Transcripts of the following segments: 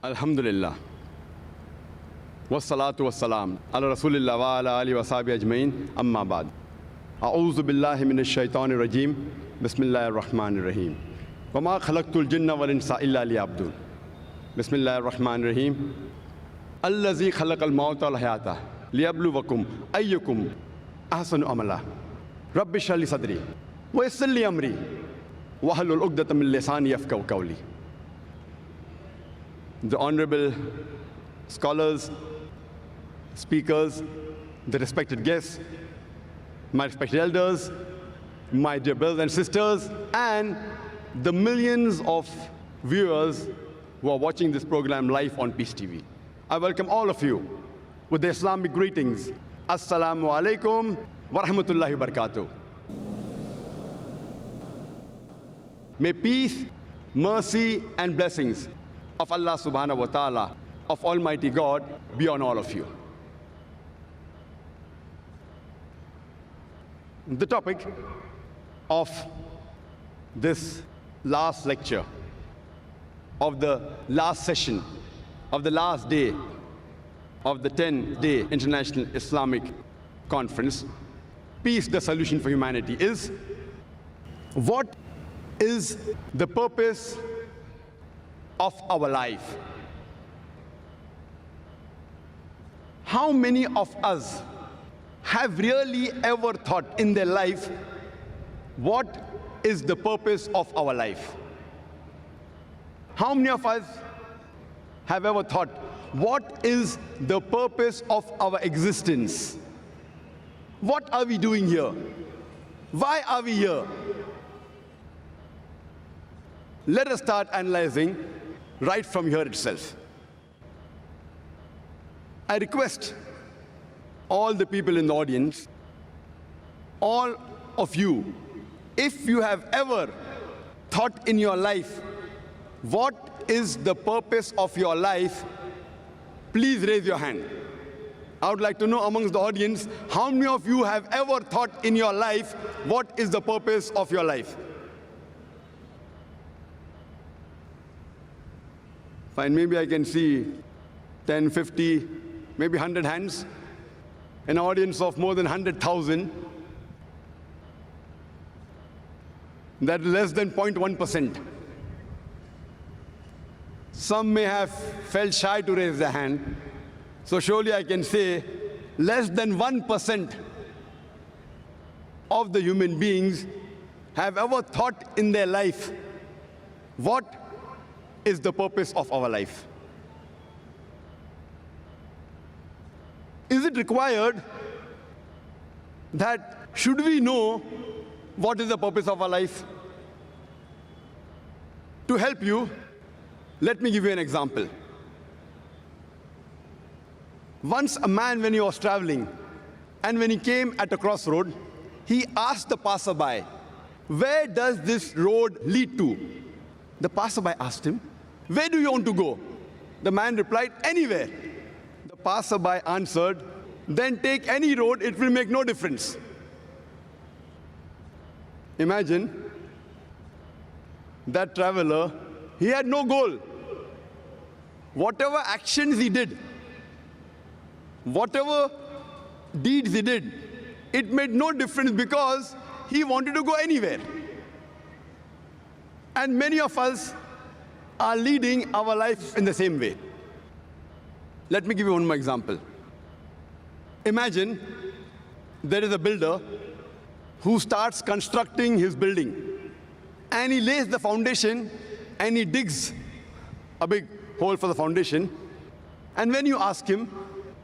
Alhamdulillah. Wassalatu wassalam ala Rasulillah wa ala alihi wa sahbihi ajmain. Amma ba'd. A'udhu billahi minash shaitanir rajim. Bismillahir rahmanir rahim. Wa ma khalaqtul jinna wal insa illa liya'budun. Bismillahir rahmanir rahim. Allazi khalaqal mauta wal hayata liyabluwakum ayyukum ahsanu amala. Rabbi shrah li sadri wa yassir li amri wahlul 'uqdatam min lisani yafqahu qawli. The honorable scholars, speakers, the respected guests, my respected elders, my dear brothers and sisters, and the millions of viewers who are watching this program live on Peace TV. I welcome all of you with the Islamic greetings. Assalamu alaikum wa rahmatullahi wa barakatuh. May peace, mercy, and blessings of Allah subhanahu wa ta'ala, of Almighty God, be on all of you. The topic of this last lecture, of the last session, of the last day of the 10-day International Islamic Conference, Peace, the Solution for Humanity, is what is the purpose of our life? How many of us have really ever thought in their life what is the purpose of our life? How many of us have ever thought what is the purpose of our existence? What are we doing here? Why are we here? Let us start analyzing right from here itself. I request all the people in the audience, all of you, if you have ever thought in your life, what is the purpose of your life, please raise your hand. I would like to know amongst the audience, how many of you have ever thought in your life, what is the purpose of your life? Fine, maybe I can see 10, 50, maybe 100 hands. An audience of more than 100,000. That's less than 0.1%. Some may have felt shy to raise their hand. So surely I can say less than 1% of the human beings have ever thought in their life, what is the purpose of our life? Is it required that should we know what is the purpose of our life? To help you, let me give you an example. Once a man, when he was traveling, and when he came at a crossroad, he asked the passerby, "Where does this road lead to?" The passerby asked him, "Where do you want to go?" The man replied, "Anywhere." The passerby answered, "Then take any road, it will make no difference." Imagine that traveler, he had no goal. Whatever actions he did, whatever deeds he did, it made no difference because he wanted to go anywhere. And many of us are leading our life in the same way. Let me give you one more example. Imagine there is a builder who starts constructing his building, and he lays the foundation and he digs a big hole for the foundation. And when you ask him,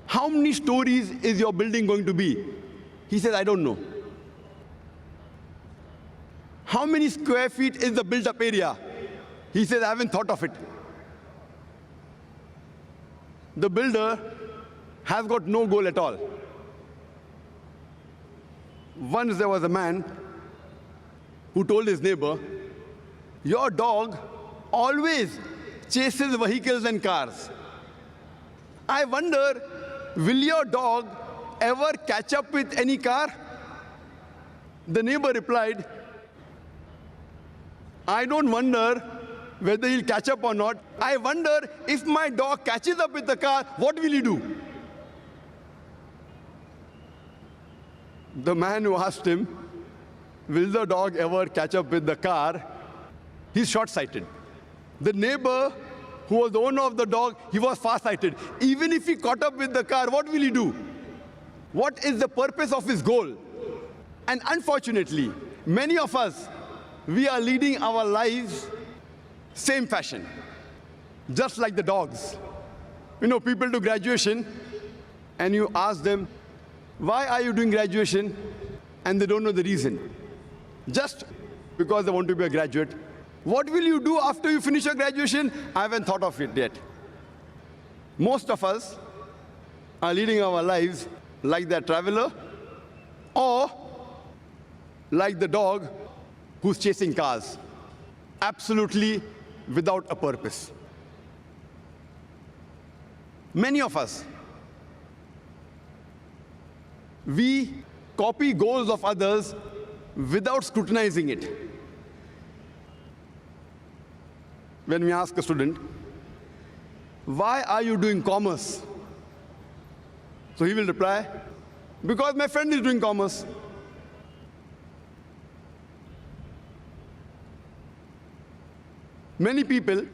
"How many stories is your building going to be?" he says, "I don't know." "How many square feet is the built-up area?" He says, "I haven't thought of it." The builder has got no goal at all. Once there was a man who told his neighbor, "Your dog always chases vehicles and cars. I wonder, will your dog ever catch up with any car?" The neighbor replied, "I don't wonder whether he'll catch up or not. I wonder if my dog catches up with the car, what will he do? The man who asked him, will the dog ever catch up with the car? He's short-sighted. The neighbor who was the owner of the dog, he was far-sighted. Even if he caught up with the car, what will he do? What is the purpose of his goal? And unfortunately, many of us, we are leading our lives same fashion, just like the dogs. You know, people do graduation, and you ask them, why are you doing graduation? And they don't know the reason. Just because they want to be a graduate. What will you do after you finish your graduation? I haven't thought of it yet. Most of us are leading our lives like the traveler or like the dog who's chasing cars, absolutely without a purpose. Many of us, we copy goals of others without scrutinizing it. When we ask a student, why are you doing commerce? So he will reply, because my friend is doing commerce. Many people,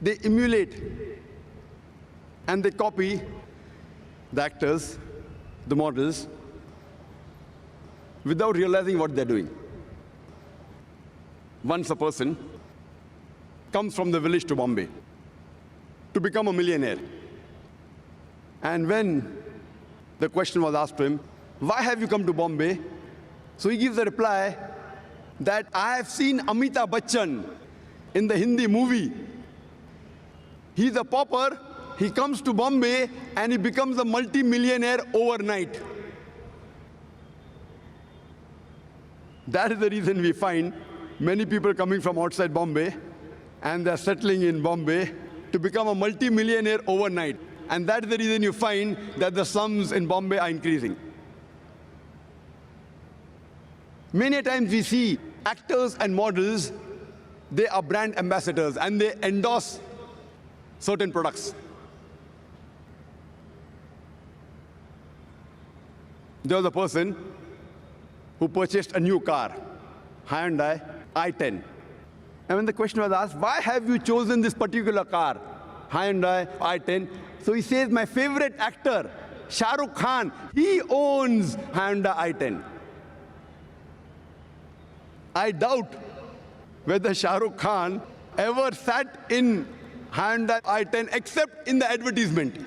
they emulate and they copy the actors, the models, without realizing what they're doing. Once a person comes from the village to Bombay to become a millionaire. And when the question was asked to him, why have you come to Bombay? So he gives a reply that I have seen Amitabh Bachchan in the Hindi movie. He's a pauper, he comes to Bombay and he becomes a multi-millionaire overnight. That is the reason we find many people coming from outside Bombay and they're settling in Bombay to become a multi-millionaire overnight. And that is the reason you find that the slums in Bombay are increasing. Many times we see actors and models, they are brand ambassadors and they endorse certain products. There was a person who purchased a new car, Hyundai i10. And when the question was asked, why have you chosen this particular car, Hyundai i10? So he says, my favorite actor, Shah Rukh Khan, he owns Hyundai i10. I doubt whether Shah Rukh Khan ever sat in Hyundai i10 except in the advertisement.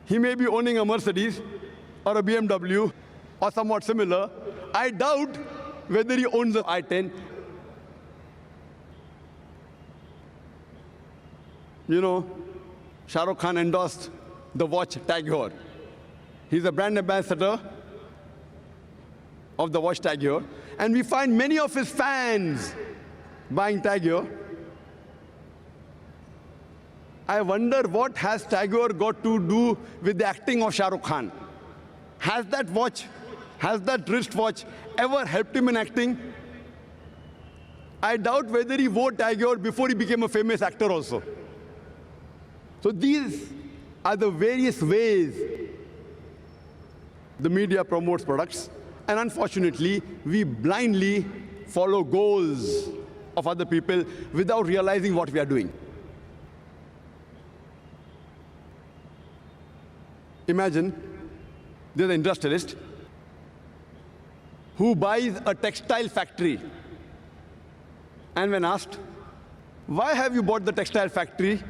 He may be owning a Mercedes or a BMW or somewhat similar. I doubt whether he owns an i10. You know, Shah Rukh Khan endorsed the watch Tag Heuer. He's a brand ambassador of the watch Tag Heuer. And we find many of his fans buying Tag Heuer. I wonder what has Tag Heuer got to do with the acting of Shah Rukh Khan? Has that watch, has that wristwatch ever helped him in acting? I doubt whether he wore Tag Heuer before he became a famous actor also. So these are the various ways the media promotes products. And unfortunately, we blindly follow goals of other people without realizing what we are doing. Imagine there's an industrialist who buys a textile factory. And when asked, why have you bought the textile factory?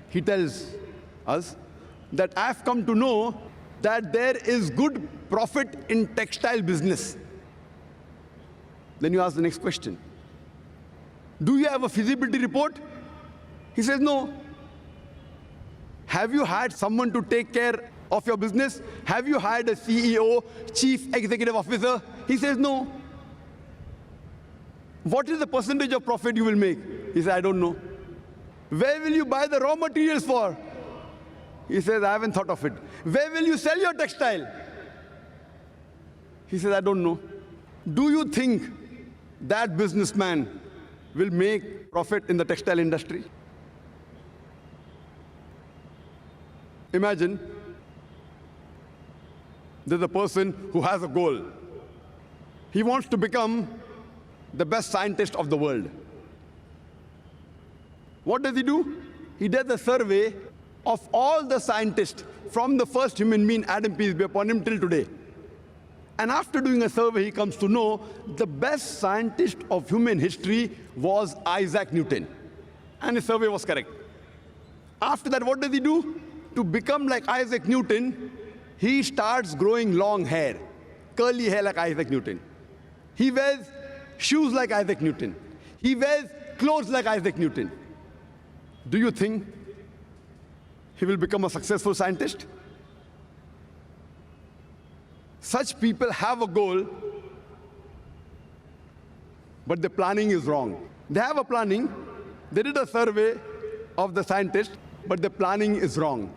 He tells us that I've come to know that there is good profit in textile business. Then you ask the next question. Do you have a feasibility report? He says, no. Have you hired someone to take care of your business? Have you hired a CEO, chief executive officer? He says, no. What is the percentage of profit you will make? He says, I don't know. Where will you buy the raw materials for? He says, I haven't thought of it. Where will you sell your textile? He says, I don't know. Do you think that businessman will make profit in the textile industry? Imagine there's a person who has a goal. He wants to become the best scientist of the world. What does he do? He does a survey of all the scientists from the first human being, Adam, peace be upon him, till today. And after doing a survey, he comes to know the best scientist of human history was Isaac Newton. And his survey was correct. After that, what does he do? To become like Isaac Newton, he starts growing long hair, curly hair like Isaac Newton. He wears shoes like Isaac Newton. He wears clothes like Isaac Newton. Do you think he will become a successful scientist? Such people have a goal, but the planning is wrong. They have a planning. They did a survey of the scientists, but the planning is wrong.